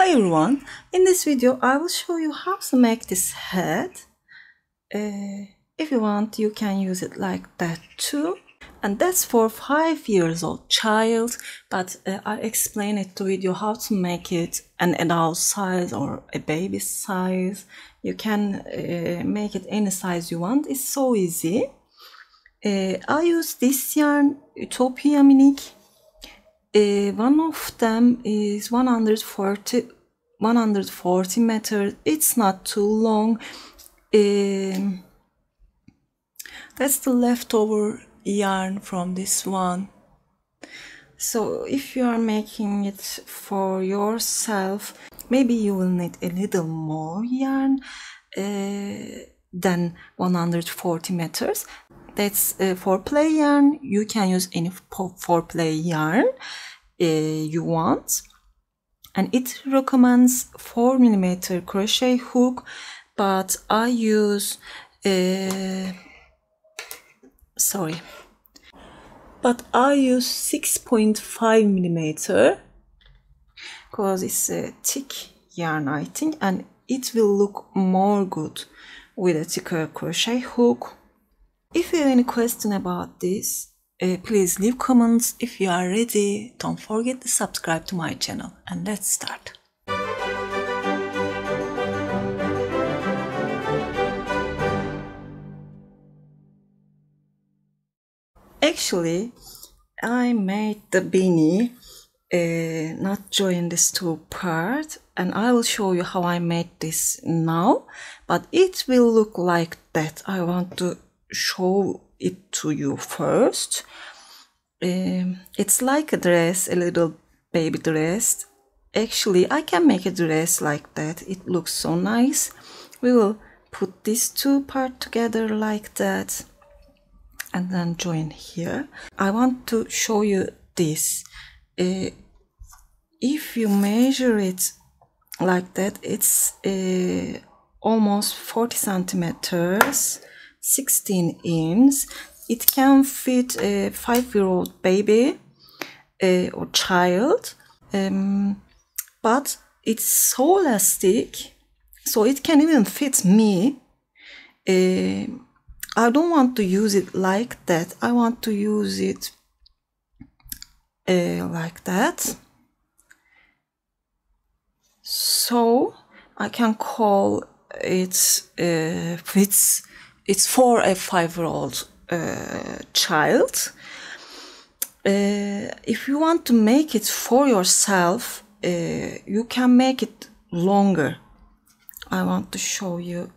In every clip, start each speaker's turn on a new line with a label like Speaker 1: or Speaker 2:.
Speaker 1: Hi everyone, in this video I will show you how to make this head. If you want, you can use it like that too. And that's for 5 years old child, but I explain it to video how to make it an adult size or a baby size. You can make it any size you want. It's so easy. I use this yarn, Utopia Minik. One of them is 140 meters. It's not too long. That's the leftover yarn from this one. So if you are making it for yourself, maybe you will need a little more yarn than 140 meters. That's for play yarn. You can use any for play yarn you want, and it recommends 4mm crochet hook, but I use 6.5mm because it's a thick yarn, I think, and it will look more good with a thicker crochet hook. If you have any question about this, please leave comments. If you are ready, don't forget to subscribe to my channel, and let's start. Actually, I made the beanie, not join this two part, and I will show you how I made this now, but it will look like that. I want to show it to you first. It's like a dress, a little baby dress. Actually, I can make a dress like that. It looks so nice. We will put these two parts together like that and then join here. I want to show you this. If you measure it like that, it's almost 40 centimeters, 16 inch. It can fit a 5-year-old baby or child, but it's so elastic, so it can even fit me. I don't want to use it like that. I want to use it like that. So I can call it fits. It's for a 5-year-old child. If you want to make it for yourself, you can make it longer. I want to show you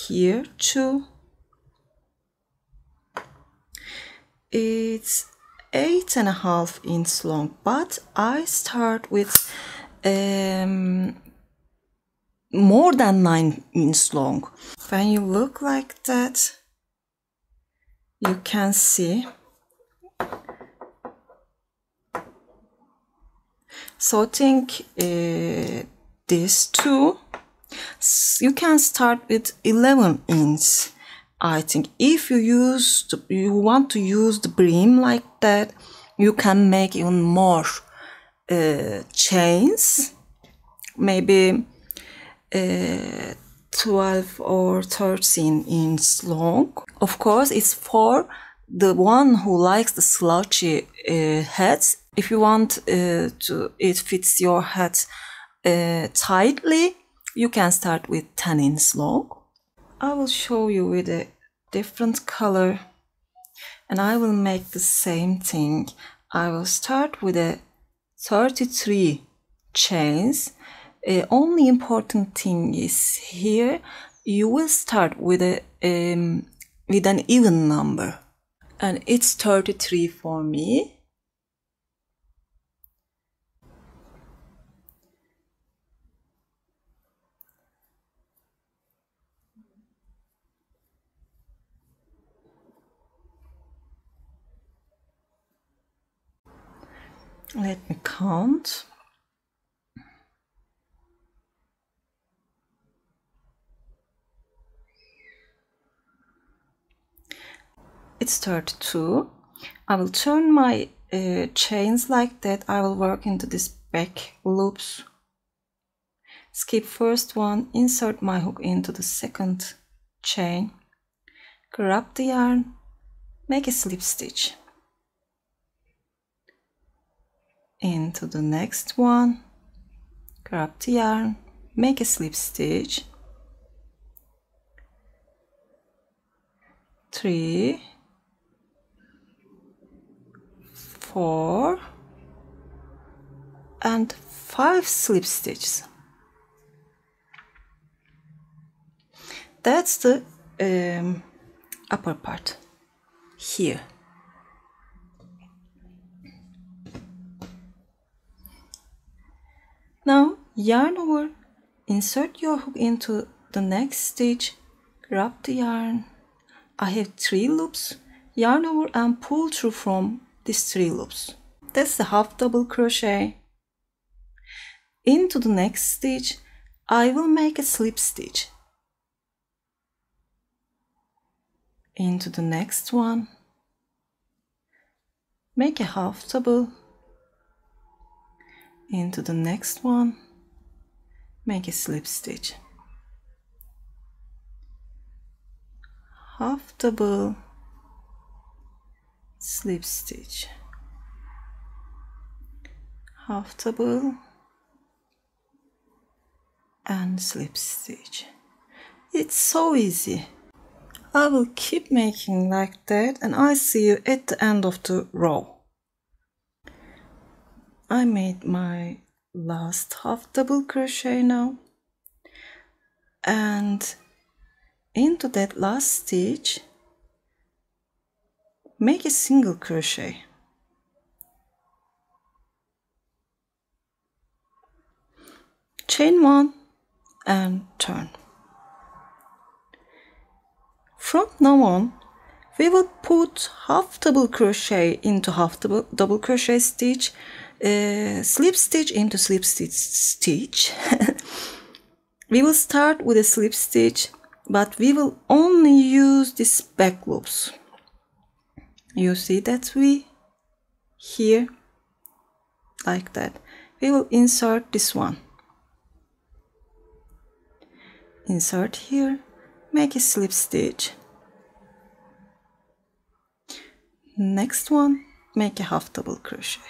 Speaker 1: here too. It's 8.5 inch long, but I start with more than 9 inch long. When you look like that, you can see. So think this too. You can start with 11 inch. I think if you want to use the brim like that, you can make even more chains, maybe 12 or 13 inch long. Of course, it's for the one who likes the slouchy heads. If you want it fits your head tightly, you can start with 10 inch long. I will show you with a different color, and I will make the same thing. I will start with a 33 chains. Only important thing is here you will start with an even number, and it's 33 for me. Let me count. It's 32. I will turn my chains like that. I will work into this back loops skip first one, insert my hook into the second chain, grab the yarn, make a slip stitch into the next one, grab the yarn, make a slip stitch, 3, 4 and 5 slip stitches. That's the upper part here. Now yarn over, insert your hook into the next stitch, grab the yarn. I have 3 loops, yarn over and pull through from these 3 loops. That's the half double crochet. Into the next stitch, I will make a slip stitch. Into the next one, make a half double. Into the next one, make a slip stitch. Half double, slip stitch, half double and slip stitch. It's so easy. I will keep making like that and I see you at the end of the row. I made my last half double crochet now, and into that last stitch make a single crochet. Chain 1 and turn. From now on, we will put half double crochet into half double crochet stitch, slip stitch into slip stitch. We will start with a slip stitch, but we will only use these back loops. You see that we here like that. We will insert this one. Insert here, make a slip stitch. Next one, make a half double crochet.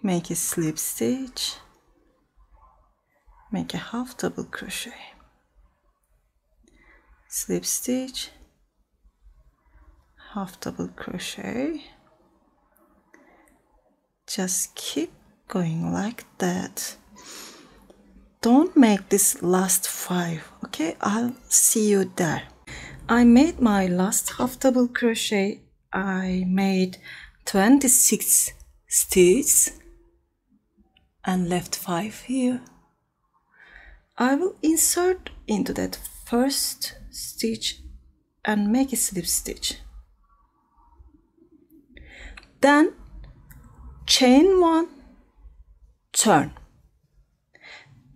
Speaker 1: Make a slip stitch. Make a half double crochet. Slip stitch, half double crochet. Just keep going like that. Don't make this last 5, okay? I'll see you there. I made my last half double crochet. I made 26 stitches and left 5 here. I will insert into that first stitch and make a slip stitch. Then chain 1, turn.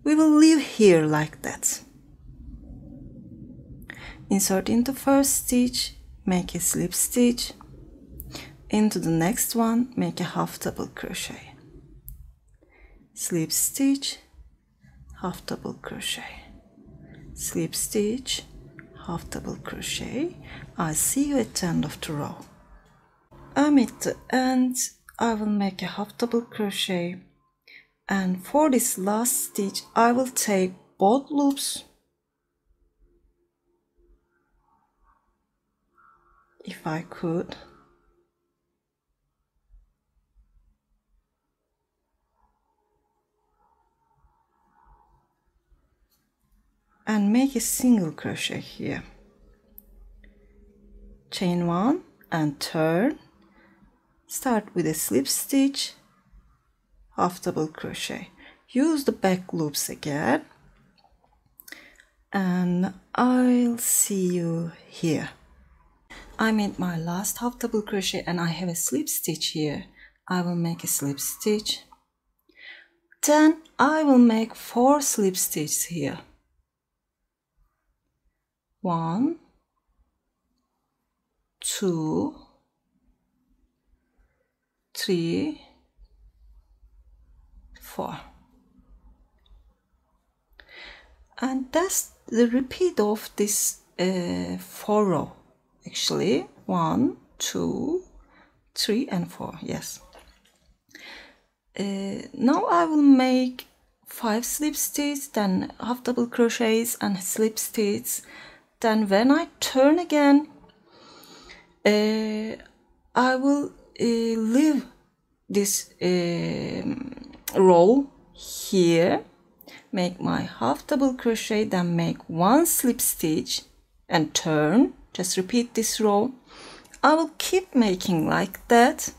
Speaker 1: We will leave here like that. Insert into first stitch, make a slip stitch. Into the next one, make a half double crochet. Slip stitch, half double crochet. Slip stitch, half double crochet. I'll see you at the end of the row. I'm at the end. I will make a half double crochet, and for this last stitch I will take both loops, if I could, and make a single crochet here. Chain 1 and turn. Start with a slip stitch, half double crochet. Use the back loops again, and I'll see you here. I made my last half double crochet and I have a slip stitch here. I will make a slip stitch. Then I will make 4 slip stitches here. 1, 2, 3, 4. And that's the repeat of this 4 row. Actually 1, 2, 3 and 4. Yes. Now I will make 5 slip stitches, then half double crochets and slip stitches. Then when I turn again, I will leave this row here, make my half double crochet, then make 1 slip stitch and turn. Just repeat this row. I will keep making like that.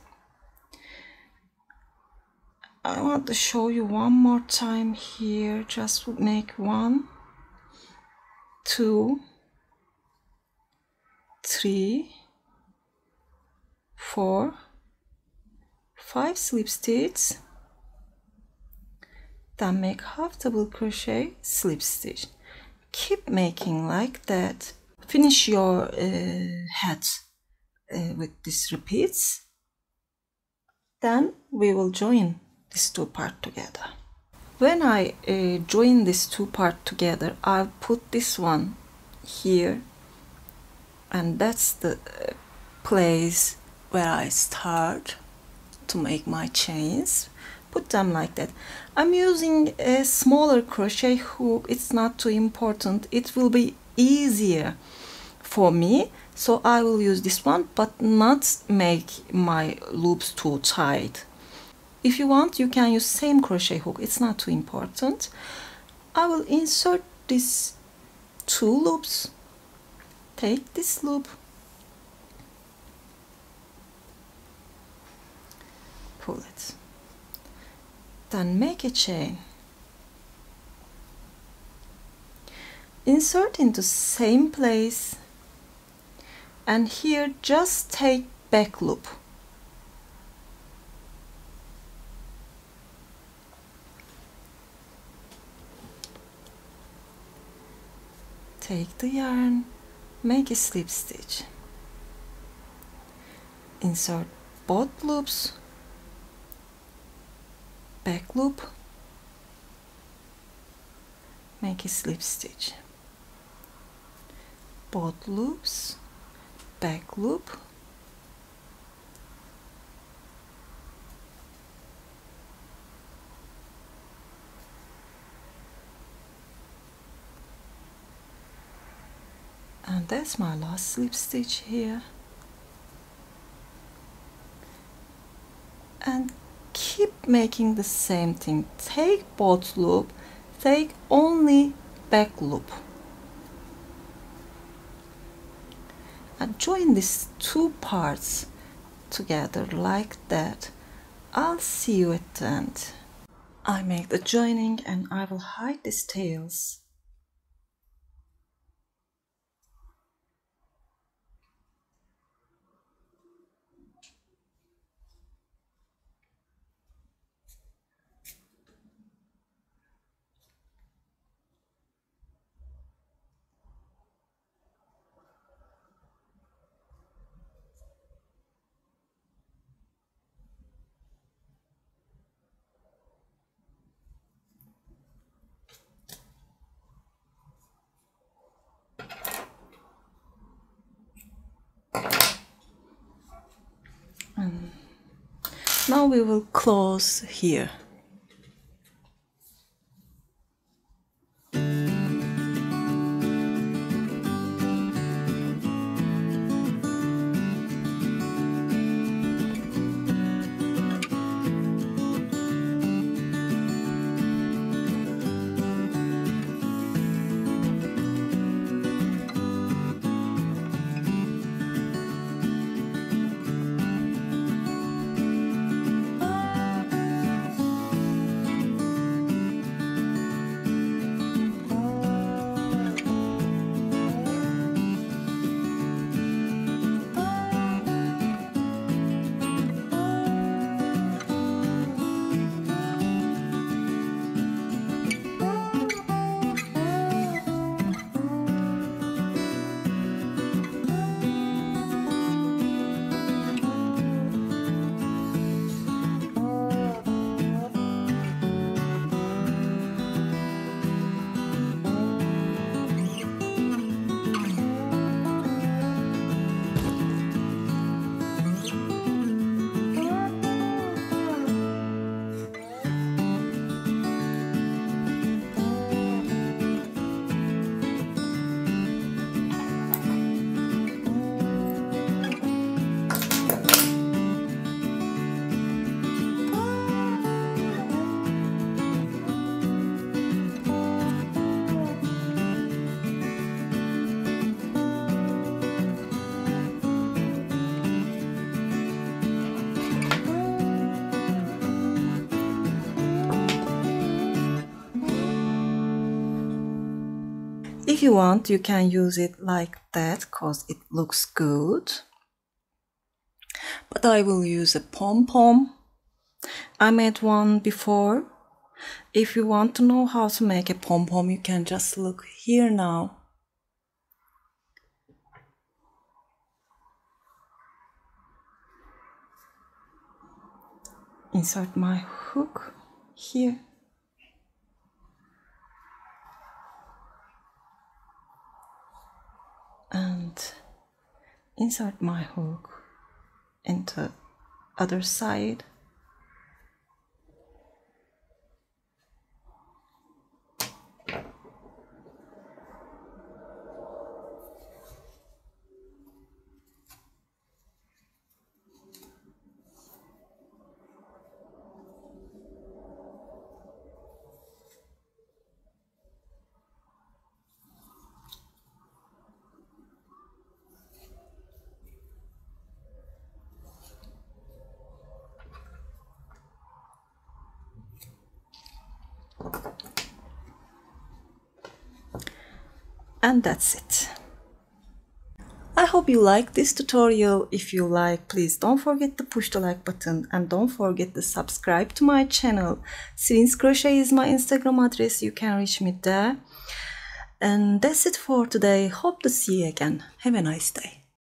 Speaker 1: I want to show you one more time here. Just make 1, 2, 3, 4, 5 slip stitches, then make half double crochet, slip stitch. Keep making like that. Finish your hat with these repeats. Then we will join these 2 parts together. When I join these 2 parts together, I'll put this one here, and that's the place where I start to make my chains. Put them like that. I'm using a smaller crochet hook. It's not too important. It will be easier for me, so I will use this one, but not make my loops too tight. If you want, you can use same crochet hook. It's not too important. I will insert these 2 loops. Take this loop, pull it, then make a chain, insert into same place, and here just take back loop. Take the yarn, make a slip stitch, insert both loops, back loop, make a slip stitch, both loops, back loop, and that's my last slip stitch here. And keep making the same thing. Take both loop, take only back loop, and join these 2 parts together like that. I'll see you at the end. I make the joining and I will hide these tails. Now we will close here. If you want, you can use it like that because it looks good. But I will use a pom-pom. I made one before. If you want to know how to make a pom-pom, you can just look here now. Insert my hook here. And insert my hook into other side. And that's it. I hope you like this tutorial. If you like, please don't forget to push the like button and don't forget to subscribe to my channel. Sirin's Crochet is my Instagram address. You can reach me there. And that's it for today. Hope to see you again. Have a nice day.